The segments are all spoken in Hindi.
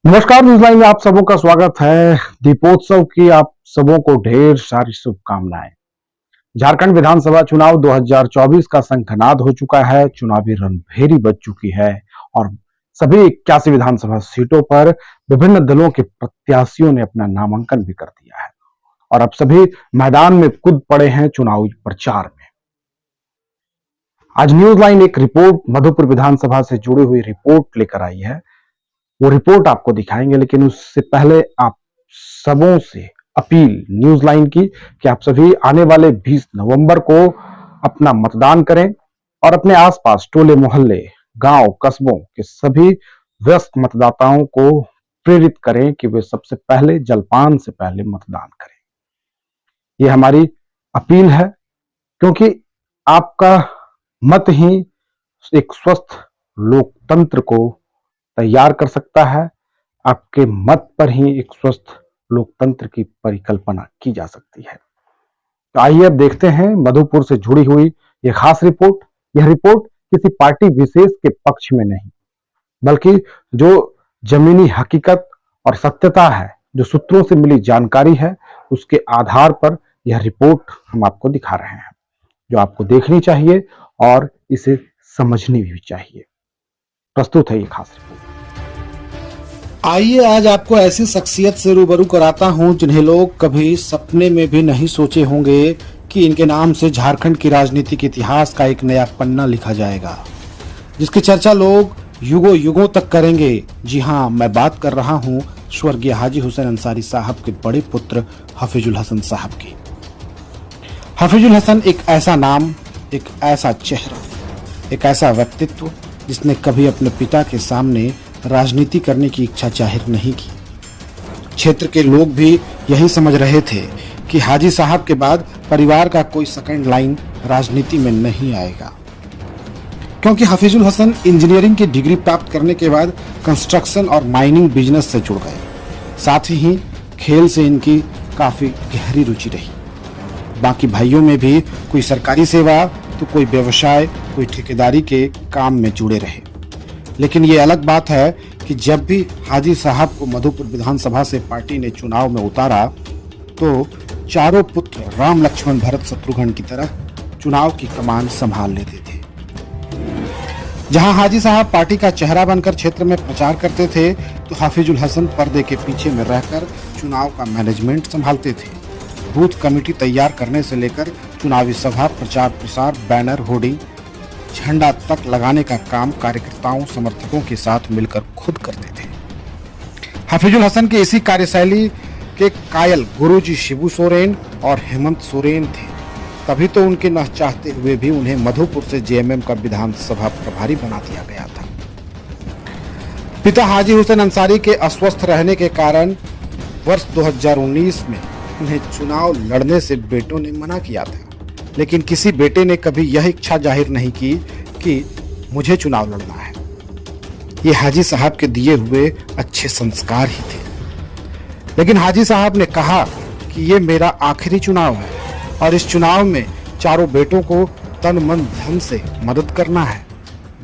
नमस्कार, न्यूज़लाइन में आप सबों का स्वागत है। दीपोत्सव की आप सबों को ढेर सारी शुभकामनाएं। झारखंड विधानसभा चुनाव 2024 का शंखनाद हो चुका है। चुनावी रणभेरी बज चुकी है और सभी 81 विधानसभा सीटों पर विभिन्न दलों के प्रत्याशियों ने अपना नामांकन भी कर दिया है और अब सभी मैदान में कूद पड़े हैं चुनावी प्रचार में। आज न्यूज़लाइन एक रिपोर्ट मधुपुर विधानसभा से जुड़ी हुई रिपोर्ट लेकर आई है। वो रिपोर्ट आपको दिखाएंगे, लेकिन उससे पहले आप सबों से अपील न्यूज़लाइन की कि आप सभी आने वाले 20 नवंबर को अपना मतदान करें और अपने आसपास टोले मोहल्ले गांव कस्बों के सभी व्यस्त मतदाताओं को प्रेरित करें कि वे सबसे पहले जलपान से पहले मतदान करें। ये हमारी अपील है, क्योंकि आपका मत ही एक स्वस्थ लोकतंत्र को तैयार कर सकता है। आपके मत पर ही एक स्वस्थ लोकतंत्र की परिकल्पना की जा सकती है। तो आइए अब देखते हैं मधुपुर से जुड़ी हुई यह खास रिपोर्ट। यह रिपोर्ट किसी पार्टी विशेष के पक्ष में नहीं, बल्कि जो जमीनी हकीकत और सत्यता है, जो सूत्रों से मिली जानकारी है, उसके आधार पर यह रिपोर्ट हम आपको दिखा रहे हैं, जो आपको देखनी चाहिए और इसे समझनी भी चाहिए। प्रस्तुत है ये खास रिपोर्ट। आइए आज आपको ऐसी शख्सियत से रूबरू कराता हूं जिन्हें लोग कभी सपने में भी नहीं सोचे होंगे कि इनके नाम से झारखंड की राजनीति के इतिहास का एक नया पन्ना लिखा जाएगा, जिसकी चर्चा लोग युगों युगों तक करेंगे। जी हां, मैं बात कर रहा हूं स्वर्गीय हाजी हुसैन अंसारी साहब के बड़े पुत्र हफीजुल हसन साहब की। हफीजुल हसन एक ऐसा नाम, एक ऐसा चेहरा, एक ऐसा व्यक्तित्व जिसने कभी अपने पिता के सामने राजनीति करने की इच्छा जाहिर नहीं की। क्षेत्र के लोग भी यही समझ रहे थे कि हाजी साहब के बाद परिवार का कोई सेकंड लाइन राजनीति में नहीं आएगा, क्योंकि हफीजुल हसन इंजीनियरिंग की डिग्री प्राप्त करने के बाद कंस्ट्रक्शन और माइनिंग बिजनेस से जुड़ गए। साथ ही खेल से इनकी काफी गहरी रुचि रही। बाकी भाइयों में भी कोई सरकारी सेवा तो कोई व्यवसाय, कोई ठेकेदारी के काम में जुड़े रहे। लेकिन ये अलग बात है कि जब भी हाजी साहब को मधुपुर विधानसभा से पार्टी ने चुनाव में उतारा तो चारों पुत्र राम लक्ष्मण भरत शत्रुघ्न की तरह चुनाव की कमान संभाल लेते थे। जहां हाजी साहब पार्टी का चेहरा बनकर क्षेत्र में प्रचार करते थे, तो हाफिजुल हसन पर्दे के पीछे में रहकर चुनाव का मैनेजमेंट संभालते थे। बूथ कमेटी तैयार करने से लेकर चुनावी सभा, प्रचार प्रसार, बैनर, होर्डिंग, झंडा तक लगाने का काम कार्यकर्ताओं समर्थकों के साथ मिलकर खुद करते थे। हफीजुल हसन की इसी कार्यशैली के कायल गुरुजी शिबू सोरेन और हेमंत सोरेन थे। तभी तो उनके न चाहते हुए भी उन्हें मधुपुर से जेएमएम का विधानसभा प्रभारी बना दिया गया था। पिता हाजी हुसैन अंसारी के अस्वस्थ रहने के कारण वर्ष 2019 में उन्हें चुनाव लड़ने से बेटों ने मना किया था, लेकिन किसी बेटे ने कभी यह इच्छा जाहिर नहीं की कि मुझे चुनाव लड़ना है। ये हाजी साहब के दिए हुए अच्छे संस्कार ही थे। लेकिन हाजी साहब ने कहा कि ये मेरा आखिरी चुनाव है और इस चुनाव में चारों बेटों को तन मन धन से मदद करना है।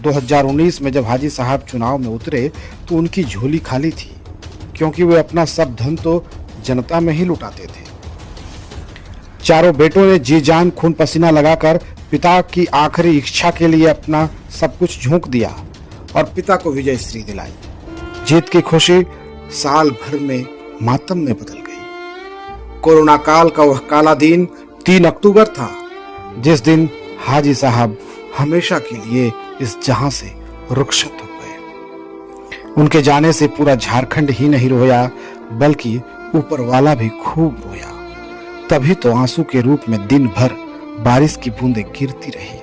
2019 में जब हाजी साहब चुनाव में उतरे तो उनकी झोली खाली थी, क्योंकि वे अपना सब धन तो जनता में ही लुटाते थे। चारों बेटों ने जी जान खून पसीना लगाकर पिता की आखिरी इच्छा के लिए अपना सब कुछ झोंक दिया और पिता को विजय श्री दिलाई। जीत की खुशी साल भर में मातम में बदल गई। कोरोना काल का वह काला दिन 3 अक्टूबर था, जिस दिन हाजी साहब हमेशा के लिए इस जहां से रुखसत हो गए। उनके जाने से पूरा झारखंड ही नहीं रोया, बल्कि ऊपर वाला भी खूब रोया। तभी तो आंसू के रूप में दिन भर बारिश की बूंदें गिरती रही।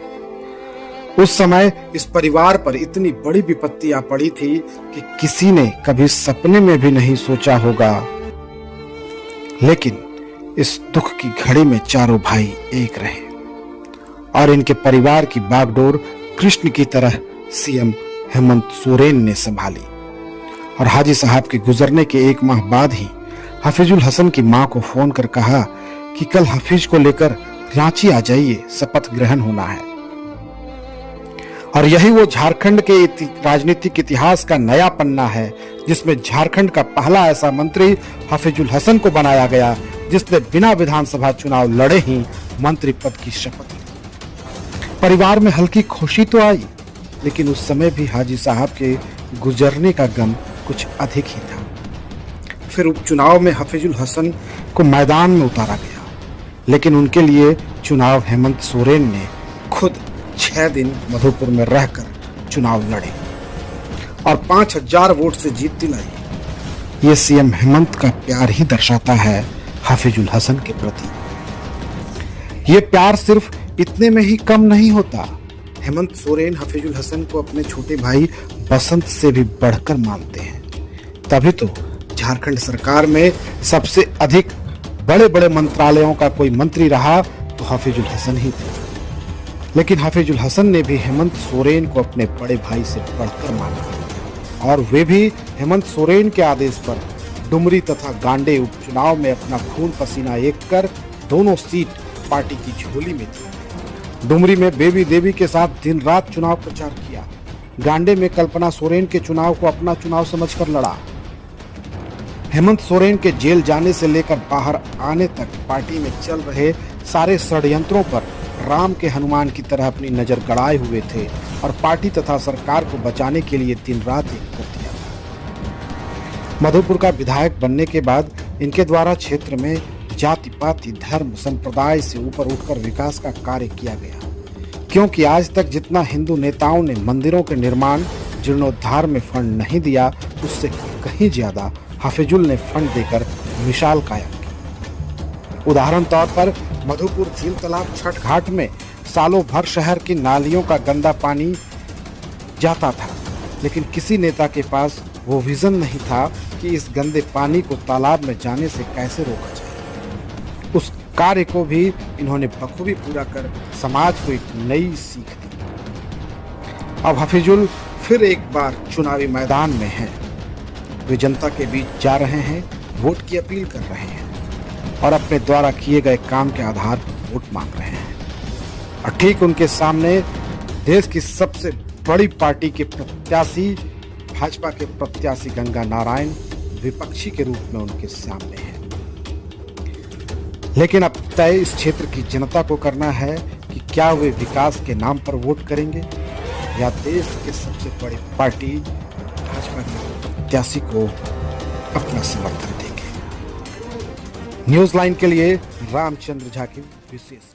उस समय इस परिवार पर इतनी बड़ी विपत्ति आ पड़ी थी कि किसी ने कभी सपने में भी नहीं सोचा होगा। लेकिन इस दुख की घड़ी में चारों भाई एक रहे और इनके परिवार की बागडोर कृष्ण की तरह सीएम हेमंत सोरेन ने संभाली। और हाजी साहब के गुजरने के 1 माह बाद ही हफीजुल हसन की मां को फोन कर कहा कि कल हफीज को लेकर रांची आ जाइए, शपथ ग्रहण होना है। और यही वो झारखंड के राजनीतिक इतिहास का नया पन्ना है जिसमें झारखंड का पहला ऐसा मंत्री हफीजुल हसन को बनाया गया जिसने बिना विधानसभा चुनाव लड़े ही मंत्री पद की शपथ ली। परिवार में हल्की खुशी तो आई, लेकिन उस समय भी हाजी साहब के गुजरने का गम कुछ अधिक ही था। फिर उपचुनाव में हफीजुल हसन को मैदान में उतारा गया, लेकिन उनके लिए चुनाव हेमंत सोरेन ने खुद 6 दिन मधुपुर में रहकर चुनाव लड़े और 5000 वोट से जीत दिलाई। ये सीएम हेमंत का प्यार ही दर्शाता है हफीजुल हसन के प्रति। ये प्यार सिर्फ इतने में ही कम नहीं होता। हेमंत सोरेन हफीजुल हसन को अपने छोटे भाई बसंत से भी बढ़कर मानते हैं। तभी तो झारखंड सरकार में सबसे अधिक बड़े बड़े मंत्रालयों का कोई मंत्री रहा तो हफीजुल हसन ही थे। लेकिन हफीजुल हसन ने भी हेमंत सोरेन को अपने बड़े भाई से बढ़कर माना और वे भी हेमंत सोरेन के आदेश पर डुमरी तथा गांडे उपचुनाव में अपना खून पसीना एक कर दोनों सीट पार्टी की झोली में थी। डुमरी में बेबी देवी के साथ दिन रात चुनाव प्रचार किया। गांडे में कल्पना सोरेन के चुनाव को अपना चुनाव समझकर लड़ा। हेमंत सोरेन के जेल जाने से लेकर बाहर आने तक पार्टी में चल रहे सारे षड्यंत्रों पर राम के हनुमान की तरह अपनी नजर गड़ाए हुए थे और पार्टी तथा सरकार को बचाने के लिए दिन रात एक कर दिया था। मधुपुर का विधायक बनने के बाद इनके द्वारा क्षेत्र में जाति पाति धर्म संप्रदाय से ऊपर उठकर विकास का कार्य किया गया, क्योंकि आज तक जितना हिंदू नेताओं ने मंदिरों के निर्माण जीर्णोद्धार में फंड नहीं दिया, उससे कहीं ज्यादा हफीजुल ने फंड देकर मिसाल कायम की। उदाहरण तौर पर मधुपुर झील तालाब छठ घाट में सालों भर शहर की नालियों का गंदा पानी जाता था, लेकिन किसी नेता के पास वो विजन नहीं था कि इस गंदे पानी को तालाब में जाने से कैसे रोका जाए। उस कार्य को भी इन्होंने बखूबी पूरा कर समाज को एक नई सीख दी। अब हफीजुल फिर एक बार चुनावी मैदान में हैं। वे जनता के बीच जा रहे हैं, वोट की अपील कर रहे हैं और अपने द्वारा किए गए काम के आधार पर वोट मांग रहे हैं। और ठीक उनके सामने देश की सबसे बड़ी पार्टी के प्रत्याशी भाजपा के प्रत्याशी गंगा नारायण विपक्षी के रूप में उनके सामने हैं। लेकिन अब तय इस क्षेत्र की जनता को करना है कि क्या वे विकास के नाम पर वोट करेंगे या देश के सबसे बड़ी पार्टी भाजपा के प्रत्याशी को अपना समर्थन देंगे। न्यूज लाइन के लिए रामचंद्र झा की विशेष